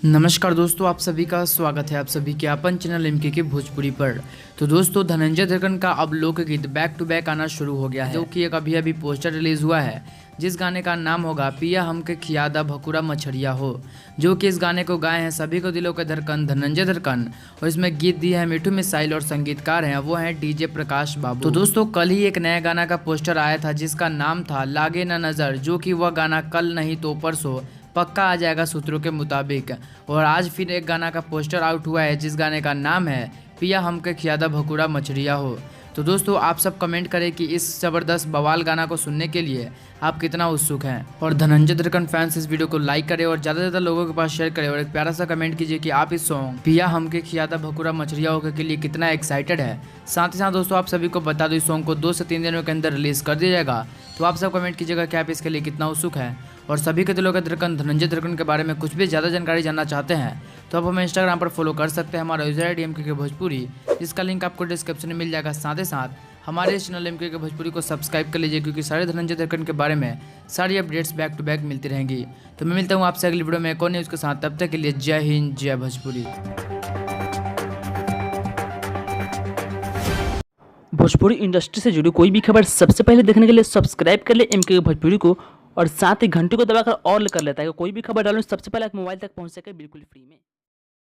नमस्कार दोस्तों, आप सभी का स्वागत है आप सभी के अपन चैनल एमके के भोजपुरी पर। तो दोस्तों, धनंजय धड़कन का अब लोकगीत बैक टू बैक आना शुरू हो गया है, जो कि एक अभी अभी पोस्टर रिलीज हुआ है, जिस गाने का नाम होगा पिया हमके खियादा भकुरा मछरिया हो, जो कि इस गाने को गाए हैं सभी को दिलों के धड़कन धनंजय धड़कन। और इसमें गीत दिया है मिठू मिसाइल और संगीतकार हैं वो हैं डीजे प्रकाश बाबू। तो दोस्तों, कल ही एक नया गाना का पोस्टर आया था जिसका नाम था लागे ना नज़र, जो कि वह गाना कल नहीं तो परसों पक्का आ जाएगा सूत्रों के मुताबिक। और आज फिर एक गाना का पोस्टर आउट हुआ है जिस गाने का नाम है पिया हमके खियादा भकुरा मछरिया हो। तो दोस्तों, आप सब कमेंट करें कि इस ज़बरदस्त बवाल गाना को सुनने के लिए आप कितना उत्सुक हैं। और धनंजय धड़कन फैंस इस वीडियो को लाइक करें और ज़्यादा से ज़्यादा लोगों के पास शेयर करें और एक प्यारा सा कमेंट कीजिए कि आप इस सॉन्ग पिया हमके खियादा भकुरा मछरिया हो के लिए कितना एक्साइटेड है। साथ ही साथ दोस्तों, आप सभी को बता दो इस सॉन्ग को 2 से 3 दिनों के अंदर रिलीज़ कर दिया जाएगा। तो आप सब कमेंट कीजिएगा कि आप इसके लिए कितना उत्सुक है। और सभी के दिलों के धड़कन धनंजय धड़कन के बारे में कुछ भी ज़्यादा जानकारी जानना चाहते हैं तो आप हमें इंस्टाग्राम पर फॉलो कर सकते हैं, हमारा यूजर आई डी एमके के भोजपुरी, जिसका लिंक आपको डिस्क्रिप्शन में मिल जाएगा। साथ ही साथ हमारे इस चैनल एमके के भोजपुरी को सब्सक्राइब कर लीजिए, क्योंकि सारे धनंजय धड़कन के बारे में सारी अपडेट्स बैक टू बैक मिलती रहेंगी। तो मैं मिलता हूँ आपसे अगली वीडियो में एक और न्यूज़ के साथ, तब तक के लिए जय हिंद जय भोजपुरी। भोजपुरी इंडस्ट्री से जुड़ी कोई भी खबर सबसे पहले देखने के लिए सब्सक्राइब कर ले एमके भोजपुरी को, और साथ ही घंटी को दबाकर ऑल कर लेता है कि कोई भी खबर डालूं सबसे पहले आप मोबाइल तक पहुंच सके बिल्कुल फ्री में।